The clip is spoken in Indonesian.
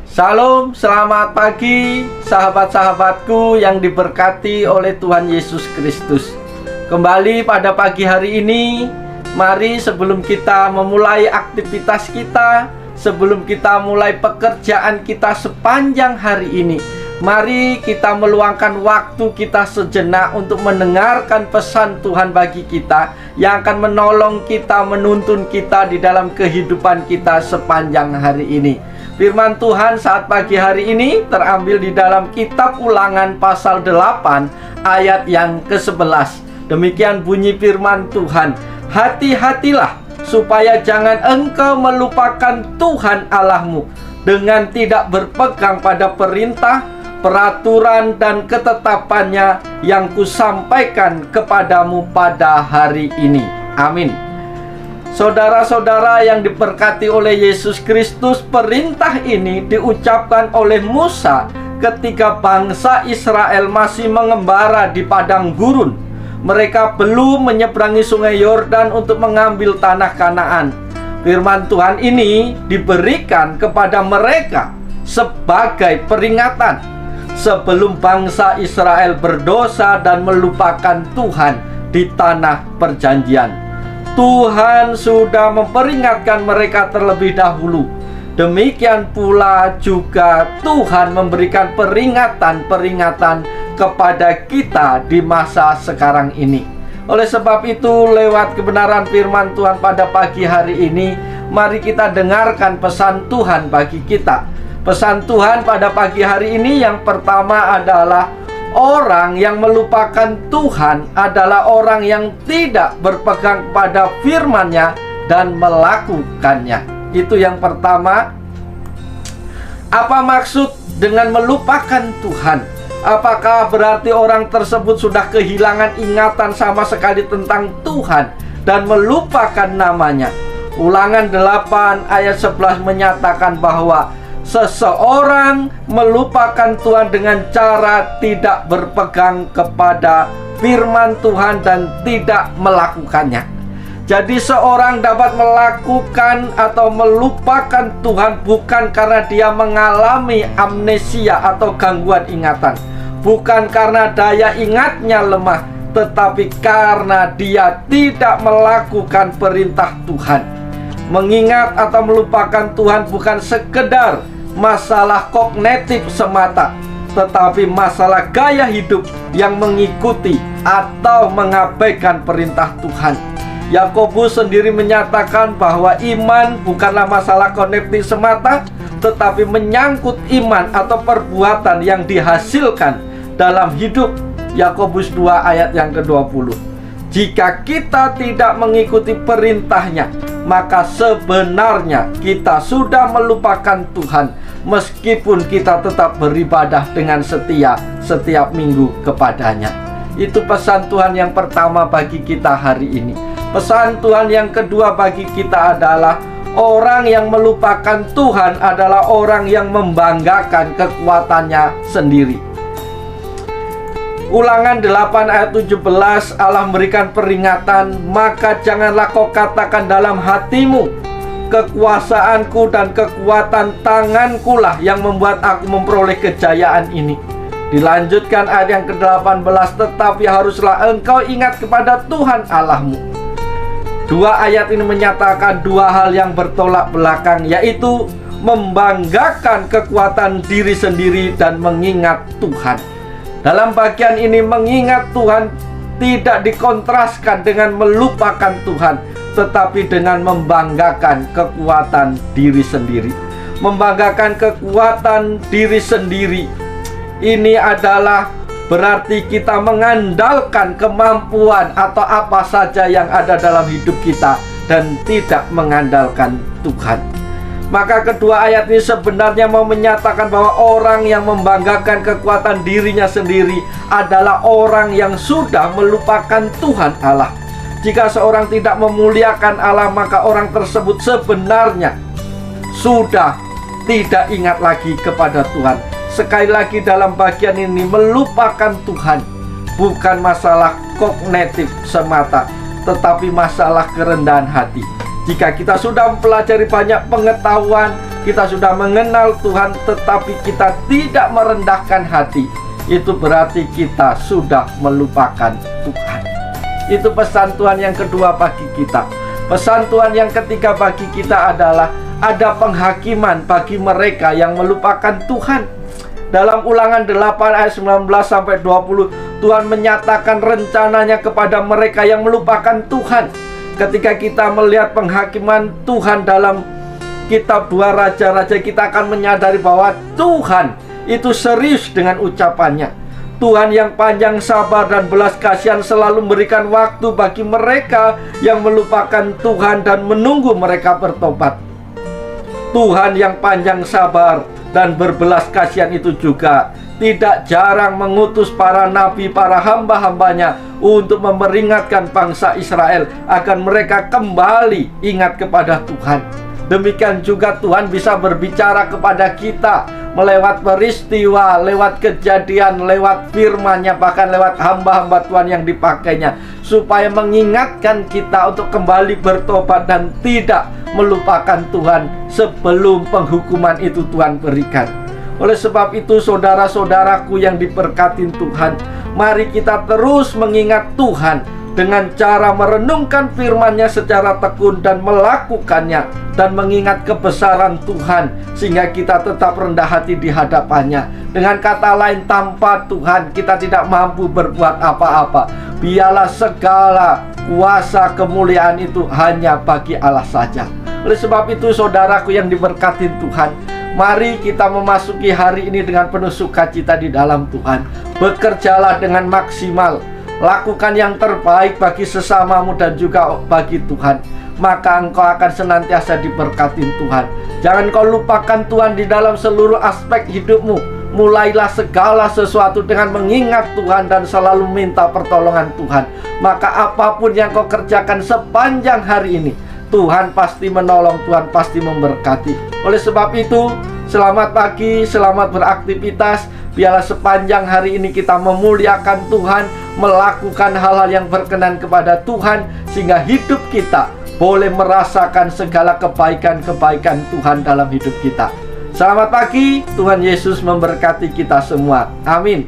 Shalom, selamat pagi sahabat-sahabatku yang diberkati oleh Tuhan Yesus Kristus. Kembali pada pagi hari ini, mari sebelum kita memulai aktivitas kita, sebelum kita mulai pekerjaan kita sepanjang hari ini, mari kita meluangkan waktu kita sejenak untuk mendengarkan pesan Tuhan bagi kita yang akan menolong kita, menuntun kita di dalam kehidupan kita sepanjang hari ini. Firman Tuhan saat pagi hari ini terambil di dalam kitab Ulangan pasal 8 ayat yang ke-11. Demikian bunyi firman Tuhan, hati-hatilah supaya jangan engkau melupakan Tuhan Allahmu dengan tidak berpegang pada perintah, peraturan dan ketetapannya yang kusampaikan kepadamu pada hari ini. Amin. Saudara-saudara yang diberkati oleh Yesus Kristus, perintah ini diucapkan oleh Musa ketika bangsa Israel masih mengembara di padang gurun. Mereka belum menyeberangi sungai Yordan untuk mengambil tanah Kanaan. Firman Tuhan ini diberikan kepada mereka sebagai peringatan sebelum bangsa Israel berdosa dan melupakan Tuhan di tanah perjanjian. Tuhan sudah memperingatkan mereka terlebih dahulu. Demikian pula juga Tuhan memberikan peringatan-peringatan kepada kita di masa sekarang ini. Oleh sebab itu, lewat kebenaran firman Tuhan pada pagi hari ini, mari kita dengarkan pesan Tuhan bagi kita. Pesan Tuhan pada pagi hari ini yang pertama adalah orang yang melupakan Tuhan adalah orang yang tidak berpegang pada firman-Nya dan melakukannya. Itu yang pertama. Apa maksud dengan melupakan Tuhan? Apakah berarti orang tersebut sudah kehilangan ingatan sama sekali tentang Tuhan dan melupakan namanya? Ulangan 8 ayat 11 menyatakan bahwa seseorang melupakan Tuhan dengan cara tidak berpegang kepada firman Tuhan dan tidak melakukannya. Jadi seorang dapat melakukan atau melupakan Tuhan bukan karena dia mengalami amnesia atau gangguan ingatan, bukan karena daya ingatnya lemah, tetapi karena dia tidak melakukan perintah Tuhan. Mengingat atau melupakan Tuhan bukan sekedar masalah kognitif semata, tetapi masalah gaya hidup yang mengikuti atau mengabaikan perintah Tuhan. Yakobus sendiri menyatakan bahwa iman bukanlah masalah kognitif semata, tetapi menyangkut iman atau perbuatan yang dihasilkan dalam hidup. Yakobus 2 ayat yang ke-20. Jika kita tidak mengikuti perintahnya, maka sebenarnya kita sudah melupakan Tuhan, meskipun kita tetap beribadah dengan setia setiap minggu kepadanya. Itu pesan Tuhan yang pertama bagi kita hari ini. Pesan Tuhan yang kedua bagi kita adalah orang yang melupakan Tuhan adalah orang yang membanggakan kekuatannya sendiri. Ulangan 8 ayat 17, Allah memberikan peringatan, maka janganlah kau katakan dalam hatimu, kekuasaanku dan kekuatan tanganku lah yang membuat aku memperoleh kejayaan ini. Dilanjutkan ayat yang ke-18, tetapi haruslah engkau ingat kepada Tuhan Allahmu. Dua ayat ini menyatakan dua hal yang bertolak belakang, yaitu membanggakan kekuatan diri sendiri dan mengingat Tuhan. Dalam bagian ini, mengingat Tuhan tidak dikontraskan dengan melupakan Tuhan, tetapi dengan membanggakan kekuatan diri sendiri. Membanggakan kekuatan diri sendiri ini adalah berarti kita mengandalkan kemampuan atau apa saja yang ada dalam hidup kita dan tidak mengandalkan Tuhan. Maka kedua ayat ini sebenarnya mau menyatakan bahwa orang yang membanggakan kekuatan dirinya sendiri adalah orang yang sudah melupakan Tuhan Allah. Jika seorang tidak memuliakan Allah, maka orang tersebut sebenarnya sudah tidak ingat lagi kepada Tuhan. Sekali lagi dalam bagian ini, melupakan Tuhan bukan masalah kognitif semata, tetapi masalah kerendahan hati. Jika kita sudah mempelajari banyak pengetahuan, kita sudah mengenal Tuhan tetapi kita tidak merendahkan hati, itu berarti kita sudah melupakan Tuhan. Itu pesan Tuhan yang kedua bagi kita. Pesan Tuhan yang ketiga bagi kita adalah ada penghakiman bagi mereka yang melupakan Tuhan. Dalam Ulangan 8 ayat 19-20, Tuhan menyatakan rencananya kepada mereka yang melupakan Tuhan. Ketika kita melihat penghakiman Tuhan dalam kitab 2 Raja-Raja, kita akan menyadari bahwa Tuhan itu serius dengan ucapannya. Tuhan yang panjang sabar dan belas kasihan selalu memberikan waktu bagi mereka yang melupakan Tuhan dan menunggu mereka bertobat. Tuhan yang panjang sabar dan berbelas kasihan itu juga tidak jarang mengutus para nabi, para hamba-hambanya untuk memperingatkan bangsa Israel agar mereka kembali ingat kepada Tuhan. Demikian juga Tuhan bisa berbicara kepada kita melewat peristiwa, lewat kejadian, lewat firman-Nya, bahkan lewat hamba-hamba Tuhan yang dipakainya, supaya mengingatkan kita untuk kembali bertobat dan tidak melupakan Tuhan sebelum penghukuman itu Tuhan berikan. Oleh sebab itu, saudara-saudaraku yang diberkati Tuhan, mari kita terus mengingat Tuhan dengan cara merenungkan firman-Nya secara tekun dan melakukannya, dan mengingat kebesaran Tuhan sehingga kita tetap rendah hati di hadapan-Nya. Dengan kata lain, tanpa Tuhan kita tidak mampu berbuat apa-apa. Biarlah segala kuasa kemuliaan itu hanya bagi Allah saja. Oleh sebab itu, saudaraku yang diberkati Tuhan, mari kita memasuki hari ini dengan penuh sukacita di dalam Tuhan. Bekerjalah dengan maksimal, lakukan yang terbaik bagi sesamamu dan juga bagi Tuhan, maka engkau akan senantiasa diberkati Tuhan. Jangan kau lupakan Tuhan di dalam seluruh aspek hidupmu. Mulailah segala sesuatu dengan mengingat Tuhan dan selalu minta pertolongan Tuhan. Maka apapun yang kau kerjakan sepanjang hari ini, Tuhan pasti menolong, Tuhan pasti memberkati. Oleh sebab itu, selamat pagi, selamat beraktivitas. Biarlah sepanjang hari ini kita memuliakan Tuhan, melakukan hal-hal yang berkenan kepada Tuhan, sehingga hidup kita boleh merasakan segala kebaikan-kebaikan Tuhan dalam hidup kita. Selamat pagi, Tuhan Yesus memberkati kita semua. Amin.